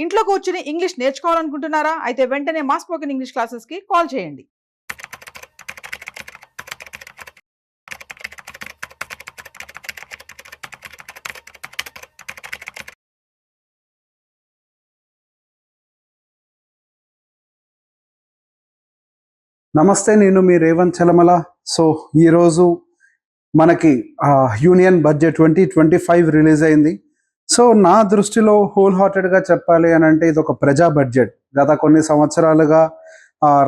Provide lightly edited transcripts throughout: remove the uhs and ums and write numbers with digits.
ఇంట్లో కూర్చుని ఇంగ్లీష్ నేర్చుకోవాలనుకుంటున్నారా? అయితే వెంటనే మా స్పోకెన్ ఇంగ్లీష్ క్లాసెస్‌కి కాల్ చేయండి. నమస్తే, నేను మీ రేవంత్ చలమల. సో ఈరోజు మనకి యూనియన్ బడ్జెట్ 2025 రిలీజ్ అయింది. సో నా దృష్టిలో హోల్ హార్టెడ్గా చెప్పాలి అని అంటే ఇది ఒక ప్రజా బడ్జెట్. గత కొన్ని సంవత్సరాలుగా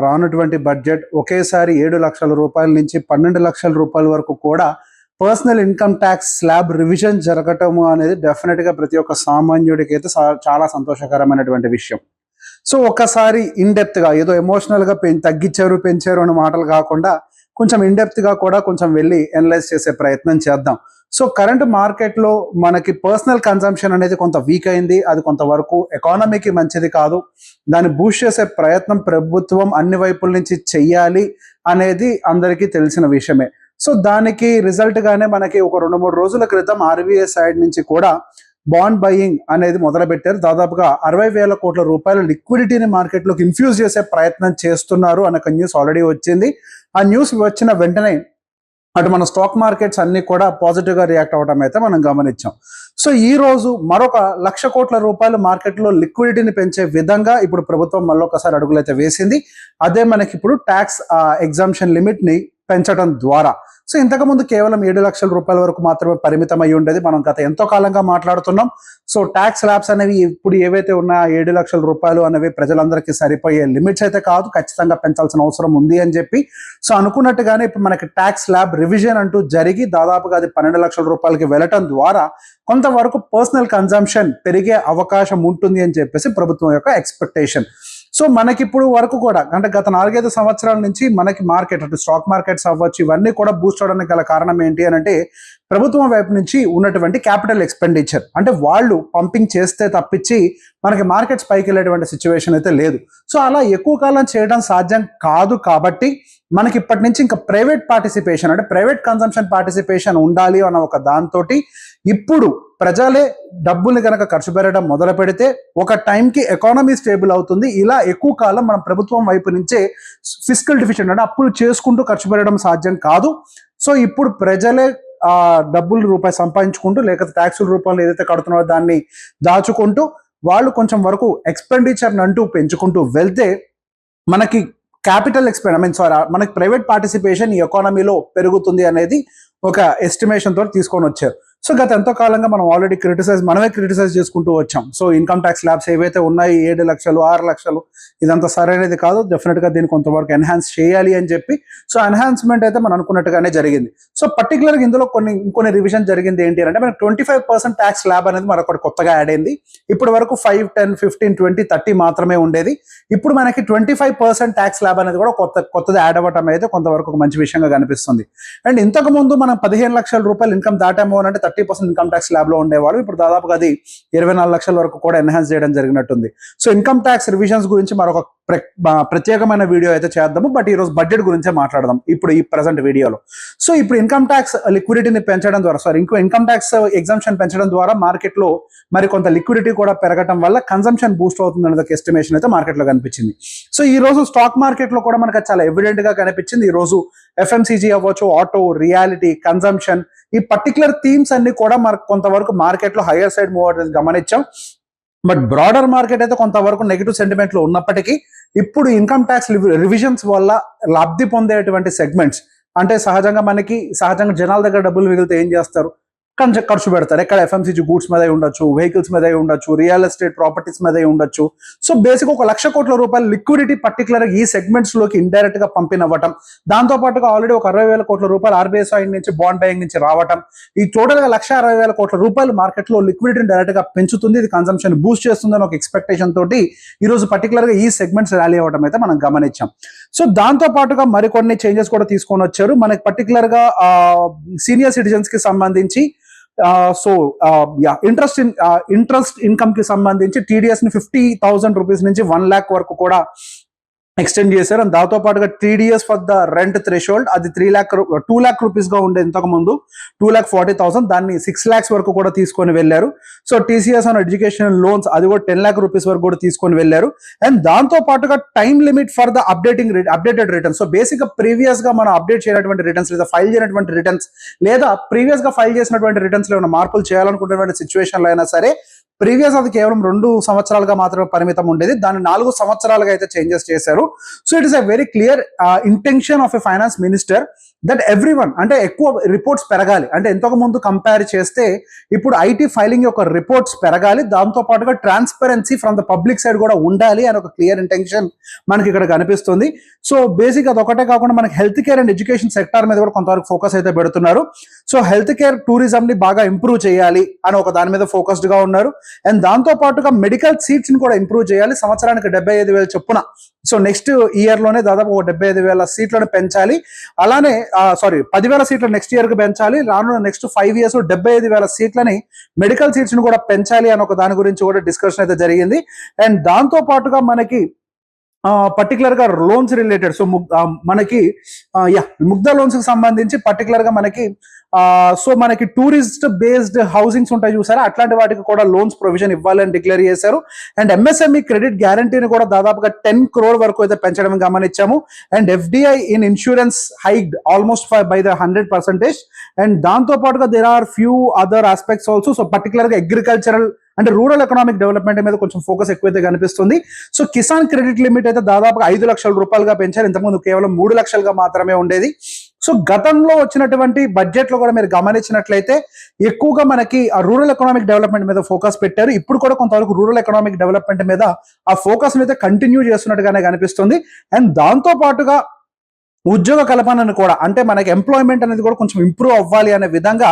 రానటువంటి బడ్జెట్ ఒకేసారి 7 లక్షల రూపాయల నుంచి 12 లక్షల రూపాయల వరకు కూడా personal income tax slab revision జరగటము అనేది డెఫినెట్గా ప్రతి ఒక్క సామాన్యుడికి అయితే చాలా సంతోషకరమైనటువంటి విషయం. సో ఒక్కసారి ఇన్డెప్త్గా ఏదో ఎమోషనల్గా తగ్గించారు పెంచారు అనే మాటలు కాకుండా కొంచెం ఇన్డెప్త్గా కూడా కొంచెం వెళ్ళి అనలైజ్ చేసే ప్రయత్నం చేద్దాం. సో కరెంట్ మార్కెట్లో మనకి పర్సనల్ కన్జంప్షన్ అనేది కొంత వీక్ అయింది. అది కొంతవరకు ఎకానమీకి మంచిది కాదు. దాన్ని బూస్ట్ చేసే ప్రయత్నం ప్రభుత్వం అన్ని వైపుల నుంచి చెయ్యాలి అనేది అందరికీ తెలిసిన విషయమే. సో దానికి రిజల్ట్గానే మనకి ఒక 2-3 రోజుల క్రితం ఆర్బీఐ సైడ్ నుంచి కూడా బాండ్ బయింగ్ అనేది మొదలుపెట్టారు. దాదాపుగా 60,000 కోట్ల రూపాయల లిక్విడిటీని మార్కెట్లోకి ఇన్ఫ్యూజ్ చేసే ప్రయత్నం చేస్తున్నారు అనే న్యూస్ ఆల్రెడీ వచ్చింది. ఆ న్యూస్ వచ్చిన వెంటనే అటు మన స్టాక్ మార్కెట్స్ అన్ని కూడా పాజిటివ్గా రియాక్ట్ అవ్వడం అయితే మనం గమనించాం. సో ఈ రోజు మరొక 1,00,000 కోట్ల రూపాయలు మార్కెట్లో లిక్విడిటీని పెంచే విధంగా ఇప్పుడు ప్రభుత్వం మళ్ళొకసారి అడుగులైతే వేసింది. అదే మనకి ఇప్పుడు ట్యాక్స్ ఎగ్జామ్షన్ లిమిట్ని పెంచడం ద్వారా. సో ఇంతకుముందు కేవలం 7 లక్షల రూపాయల వరకు మాత్రమే పరిమితం అయ్యి ఉండేది. మనం గత ఎంతో కాలంగా మాట్లాడుతున్నాం. సో ట్యాక్స్ స్లాబ్స్ అనేవి ఇప్పుడు ఏవైతే ఉన్నాయో 7 లక్షల రూపాయలు అనేవి ప్రజలందరికీ సరిపోయే లిమిట్స్ అయితే కాదు, ఖచ్చితంగా పెంచాల్సిన అవసరం ఉంది అని చెప్పి సో అనుకున్నట్టుగానే ఇప్పుడు మనకి ట్యాక్స్ స్లాబ్ రివిజన్ అంటూ జరిగి దాదాపుగా అది 12 లక్షల రూపాయలకి వెళ్ళటం ద్వారా కొంతవరకు పర్సనల్ కన్జంప్షన్ పెరిగే అవకాశం ఉంటుంది అని చెప్పేసి ప్రభుత్వం యొక్క ఎక్స్పెక్టేషన్. సో మనకి ఇప్పుడు వరకు కూడా అంటే గత 4-5 సంవత్సరాల నుంచి మనకి మార్కెట్ అటు స్టాక్ మార్కెట్స్ అవ్వచ్చు ఇవన్నీ కూడా బూస్ట్ అవడానికి గల కారణం ఏంటి అని అంటే ప్రభుత్వం వైపు నుంచి ఉన్నటువంటి క్యాపిటల్ ఎక్స్పెండిచర్. అంటే వాళ్ళు పంపింగ్ చేస్తే తప్పించి మనకి మార్కెట్స్ పైకి వెళ్ళేటువంటి సిచ్యువేషన్ అయితే లేదు. సో అలా ఎక్కువ కాలం చేయడం సాధ్యం కాదు కాబట్టి మనకి ఇప్పటి నుంచి ఇంకా ప్రైవేట్ పార్టిసిపేషన్ అంటే ప్రైవేట్ కన్సంప్షన్ పార్టిసిపేషన్ ఉండాలి అన్న ఒక దాంతో ఇప్పుడు ప్రజలే డబ్బుల్ని కనుక ఖర్చు పెట్టడం మొదలు పెడితే ఒక టైంకి ఎకానమీ స్టేబుల్ అవుతుంది. ఇలా ఎక్కువ కాలం మనం ప్రభుత్వం వైపు నుంచే ఫిస్కల్ డిఫిషియెంట్ అంటే అప్పులు చేసుకుంటూ ఖర్చు పెట్టడం సాధ్యం కాదు. సో ఇప్పుడు ప్రజలే డబ్బులు రూపాయి సంపాదించుకుంటూ లేకపోతే ట్యాక్సుల రూపంలో ఏదైతే కడుతున్నారో దాన్ని దాచుకుంటూ వాళ్ళు కొంచెం వరకు ఎక్స్పెండిచర్ని అంటూ పెంచుకుంటూ వెళ్తే మనకి క్యాపిటల్ మనకి ప్రైవేట్ పార్టిసిపేషన్ ఈ ఎకానమీలో పెరుగుతుంది అనేది ఒక ఎస్టిమేషన్ తోటి తీసుకొని వచ్చారు. సో గత ఎంతో కాలంగా మనం ఆల్రెడీ మనమే క్రిటిసైజ్ చేసుకుంటూ వచ్చాం. సో ఇన్కమ్ ట్యాక్స్ స్లాబ్స్ ఏవైతే ఉన్నాయి 7 లక్షలు 6 లక్షలు ఇదంతా సరైనది కాదు, డెఫినెట్గా దీన్ని కొంతవరకు ఎన్హాన్స్ చేయాలి అని చెప్పి సో ఎన్హాన్స్మెంట్ అయితే మనం అనుకున్నట్టుగానే జరిగింది. సో పర్టికులర్గా ఇందులో ఇంకొన్ని రివిజన్ జరిగింది ఏంటి అంటే మనకి 25% ట్యాక్స్ స్లాబ్ అనేది మరొకటి కొత్తగా యాడ్ అయింది. ఇప్పటి వరకు 5, 10, 15, 20, 30 మాత్రమే ఉండేది. ఇప్పుడు మనకి 25% ట్యాక్స్ స్లాబ్ అనేది కూడా కొత్తది యాడ్ అవ్వటం అయితే కొంతవరకు ఒక మంచి విషయంగా కనిపిస్తుంది. అండ్ ఇంతకు ముందు మనం 15 లక్షల రూపాయలు ఇన్కమ్ దాటాము అని అంటే 30% ఇన్కమ్ ట్యాక్స్ స్లాబ్ లో ఉండేవాడు. ఇప్పుడు దాదాపుగా అది 24 లక్షల వరకు కూడా ఎన్హాన్స్ చేయడం జరిగినట్టుంది. సో ఇన్కమ్ ట్యాక్స్ రివిజన్స్ గురించి మరొక ప్రత్యేకమైన వీడియో అయితే చేద్దాము. బట్ ఈ రోజు బడ్జెట్ గురించే మాట్లాడదాం ఇప్పుడు ఈ ప్రెసెంట్ వీడియోలో. సో ఇప్పుడు ఇన్కమ్ ట్యాక్స్ లిక్విడిటీని పెంచడం ద్వారా ఇన్కమ్ ట్యాక్స్ ఎగ్జామ్షన్ పెంచడం ద్వారా మార్కెట్ లో మరి కొంత లిక్విడిటీ కూడా పెరగడం వల్ల కన్సంప్షన్ బూస్ట్ అవుతుంది అనే ఒక ఎస్టిమేషన్ అయితే మార్కెట్ లో కనిపించింది. సో ఈ రోజు స్టాక్ మార్కెట్ లో కూడా మనకు చాలా ఎవిడెంట్ గా కనిపించింది. ఈ రోజు ఎఫ్ఎంసీజీ అవ్వచ్చు, ఆటో, రియాలిటీ, కన్సంప్షన్ ఈ పర్టికులర్ థీమ్స్ అన్ని కూడా మనకు కొంతవరకు మార్కెట్ లో హైయర్ సైడ్ మూవ్ అవుతుంది గమనించాం. బట్ బ్రాడర్ మార్కెట్ అయితే కొంతవరకు నెగిటివ్ సెంటిమెంట్ లో ఉన్నప్పటికీ ఇప్పుడు ఇన్కమ్ ట్యాక్స్ రివిజన్స్ వల్ల లబ్ధి పొందేటువంటి సెగ్మెంట్స్ అంటే సహజంగా జనాల దగ్గర డబ్బులు మిగిలితే ఏం చేస్తారు, ఖర్చు పెడతారు. ఎక్కడ ఎఫ్ఎంసీజీ గూడ్స్ మీద ఉండొచ్చు, వెహికల్స్ మీద ఉండొచ్చు, రియల్ ఎస్టేట్ ప్రాపర్టీస్ మీద ఉండొచ్చు. సో బేసిక్ ఒక 1,00,000 కోట్ల రూపాయల లిక్విడిటీ పర్టికులర్ ఈ సెగ్మెంట్స్ లోకి ఇండైరెక్ట్ గా పంపినవ్వటం, దాంతో పాటుగా ఆల్రెడీ ఒక 60,000 కోట్ల రూపాయలు ఆర్బీఐ సైడ్ నుంచి బాండ్ బయింగ్ నుంచి రావటం, ఈ టోటల్ గా 1,60,000 కోట్ల రూపాయలు మార్కెట్ లో లిక్విడిటీని డైరెక్ట్ గా పెంచుతుంది. ఇది కన్సంప్షన్ బూస్ట్ చేస్తుందని ఒక ఎక్స్పెక్టేషన్ తోటి ఈ రోజు పర్టికులర్ గా ఈ సెగ్మెంట్స్ ర్యాలీ అవ్వడం అయితే మనం గమనించాం. సో దాంతో పాటుగా మరికొన్ని చేంజెస్ కూడా తీసుకొని వచ్చారు. మనకి పర్టికులర్ గా సీనియర్ సిటిజన్స్ కి సంబంధించి ఇంట్రెస్ట్ ఇన్కమ్ కి సంబంధించి టీడీఎస్ ని 50,000 రూపీస్ నుంచి 1 lakh వరకు కూడా ఎక్స్టెండ్ చేశారు. అండ్ దాంతో పాటుగా TDS for the rent threshold అది 2 lakh రూపీస్ గా ఉండే ఇంతకు ముందు 2,40,000 దాన్ని 6 lakhs వరకు కూడా తీసుకొని వెళ్ళారు. So TCS on education loans అది కూడా 10 lakh రూపీస్ వరకు కూడా తీసుకొని వెళ్ళారు. అండ్ దాంతో పాటుగా time limit for the updated returns. So basic గా ప్రీవియస్ గా మనం అప్డేట్ చేయనటువంటి రిటర్న్స్ లేదా ఫైల్ చేయనటువంటి రిటర్న్స్ లేదా ప్రీవియస్ గా ఫైల్ చేసినటువంటి రిటర్న్స్ లో ఏమైనా మార్పులు చేయాలనుకున్నటువంటి సిచ్యువేషన్ లో అయినా సరే ప్రీవియస్ అది కేవలం 2 సంవత్సరాలుగా మాత్రమే పరిమితం ఉండేది, దాన్ని 4 సంవత్సరాలుగా అయితే చేంజెస్ చేశారు. So it is a very clear intention of a finance minister that everyone అంటే ఎక్కువ రిపోర్ట్స్ పెరగాలి, అంటే ఎంతకు ముందు కంపేర్ చేస్తే ఇప్పుడు ఐటీ ఫైలింగ్ యొక్క రిపోర్ట్స్ పెరగాలి, దాంతో పాటుగా transparency from the public side కూడా ఉండాలి అని ఒక క్లియర్ ఇంటెన్షన్ మనకి ఇక్కడ కనిపిస్తుంది. సో బేసిక్ అది ఒకటే కాకుండా మనకి health care and education sector మీద కూడా కొంతవరకు ఫోకస్ అయితే పెడుతున్నారు. సో హెల్త్ కేర్ టూరిజం ని బాగా ఇంప్రూవ్ చేయాలి అని ఒక దాని మీద ఫోకస్డ్ గా ఉన్నారు. అండ్ దాంతో పాటుగా మెడికల్ సీట్స్ ని కూడా ఇంప్రూవ్ చేయాలి, సంవత్సరానికి 75,000 చొప్పున. సో నెక్స్ట్ ఇయర్ లోనే దాదాపు 75,000 సీట్లను పెంచాలి, అలానే 10,000 సీట్లు నెక్స్ట్ ఇయర్ కి పెంచాలి, రానున్న నెక్స్ట్ 5 years 75,000 సీట్లని మెడికల్ సీట్స్ ని కూడా పెంచాలి అని ఒక దాని గురించి కూడా డిస్కషన్ అయితే జరిగింది. అండ్ దాంతో పాటుగా మనకి పర్టికులర్ గా లోన్స్ రిలేటెడ్ సో మనకి ముగ్ధా లోన్స్ కి సంబంధించి పర్టికులర్ గా మనకి సో మనకి టూరిస్ట్ బేస్డ్ హౌసింగ్స్ ఉంటాయి చూసారా, అట్లాంటి వాటికి కూడా లోన్స్ ప్రొవిజన్ ఇవ్వాలని డిక్లేర్ చేశారు. అండ్ MSME క్రెడిట్ గ్యారంటీని కూడా దాదాపుగా 10 crore వరకు అయితే పెంచడం గమనించాము. And FDI in insurance hiked almost by the 100%. And దాంతో పాటుగా there are few other aspects also. So particular గా అగ్రికల్చరల్ అంటే రూరల్ ఎకనామిక్ డెవలప్మెంట్ మీద కొంచెం ఫోకస్ ఎక్కువైతే కనిపిస్తుంది. సో కిసాన్ క్రెడిట్ లిమిట్ అయితే దాదాపుగా 5 లక్షల రూపాయలుగా పెంచారు, ఇంతకుముందు కేవలం 3 లక్షలుగా మాత్రమే ఉండేది. సో గతంలో వచ్చినటువంటి బడ్జెట్ లో కూడా మీరు గమనించినట్లయితే ఎక్కువగా మనకి ఆ రూరల్ ఎకనామిక్ డెవలప్మెంట్ మీద ఫోకస్ పెట్టారు. ఇప్పుడు కూడా కొంతవరకు రూరల్ ఎకనామిక్ డెవలప్మెంట్ మీద ఆ ఫోకస్ అయితే కంటిన్యూ చేస్తున్నట్టుగానే కనిపిస్తుంది. అండ్ దాంతో పాటుగా ఉద్యోగ కల్పనను కూడా అంటే మనకి ఎంప్లాయ్మెంట్ అనేది కూడా కొంచెం ఇంప్రూవ్ అవ్వాలి అనే విధంగా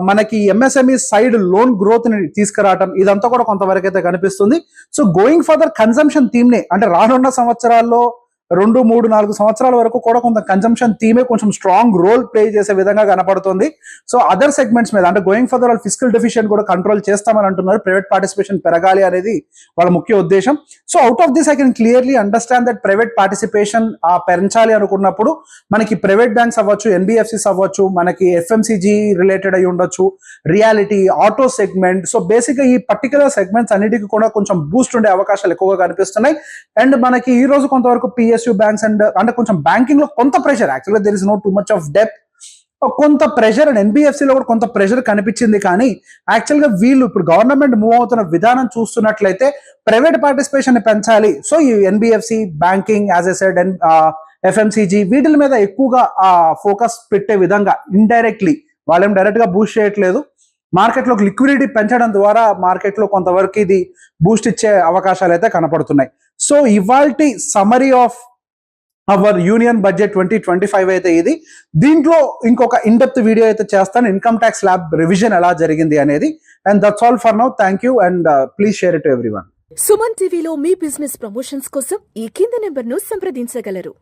మనకి MSME సైడ్ లోన్ గ్రోత్ ని తీసుకురావటం ఇదంతా కూడా కొంతవరకు అయితే కనిపిస్తుంది. So going further consumption theme ని అంటే రానున్న సంవత్సరాల్లో 2, 3, 4 సంవత్సరాల వరకు కూడా కొంత కన్జంప్షన్ థీమే కొంచెం స్ట్రాంగ్ రోల్ ప్లే చేసే విధంగా కనపడుతుంది. సో అదర్ సెగ్మెంట్స్ మీద అంటే గోయింగ్ ఫర్దర్ వాళ్ళు ఫిజికల్ డెఫిషియెంట్ కూడా కంట్రోల్ చేస్తామని అంటున్నారు, ప్రైవేట్ పార్టిసిపేషన్ పెరగాలి అనేది వాళ్ళ ముఖ్య ఉద్దేశం. So out of this I can clearly understand that private participation పెంచాలి అనుకున్నప్పుడు మనకి ప్రైవేట్ బ్యాంక్స్ అవ్వచ్చు, NBFCs అవ్వచ్చు, మనకి FMCG రిలేటెడ్ అయి ఉండొచ్చు, reality, auto segment. So basic గా ఈ పర్టికులర్ సెగ్మెంట్స్ అన్నిటికీ కూడా కొంచెం బూస్ట్ ఉండే అవకాశాలు ఎక్కువగా కనిపిస్తున్నాయి. అండ్ మనకి ఈ రోజు కొంతవరకు PSU బ్యాంక్స్ అండ్ అంటే కొంచెం బ్యాంకింగ్ లో కొంత ప్రెషర్, యాక్చువల్గా there is no too much of depth, కొంత ప్రెషర్. అండ్ NBFC లో కూడా కొంత ప్రెషర్ కనిపించింది, కానీ యాక్చువల్ గా వీళ్ళు ఇప్పుడు గవర్నమెంట్ మూవ్ అవుతున్న విధానం చూస్తున్నట్లయితే ప్రైవేట్ పార్టిసిపేషన్ పెంచాలి. సో ఈ NBFC, banking, as a said, and FMCG వీటి మీద ఎక్కువగా ఫోకస్ పెట్టే విధంగా ఇండైరెక్ట్లీ వాళ్ళేం డైరెక్ట్ గా బూస్ట్ చేయట్లేదు, మార్కెట్లో లిక్విడిటీ పెంచడం ద్వారా మార్కెట్లో కొంతవరకు ఇది బూస్ట్ ఇచ్చే అవకాశాలు అయితే కనపడుతున్నాయి. సో ఇవాల్టి summary of our union budget 2025 అయితే ఇది. దీంట్లో ఇంకొక ఇన్డెప్త్ వీడియో అయితే చేస్తాను, ఇన్కమ్ ట్యాక్స్ స్లాబ్ రివిజన్ ఎలా జరిగింది అనేది. And that's all for now. Thank you and please share it to everyone. Suman టీవీలో మీ బిజినెస్ ప్రమోషన్స్ కోసం ఈ కింది నెంబర్ను సంప్రదించగలరు.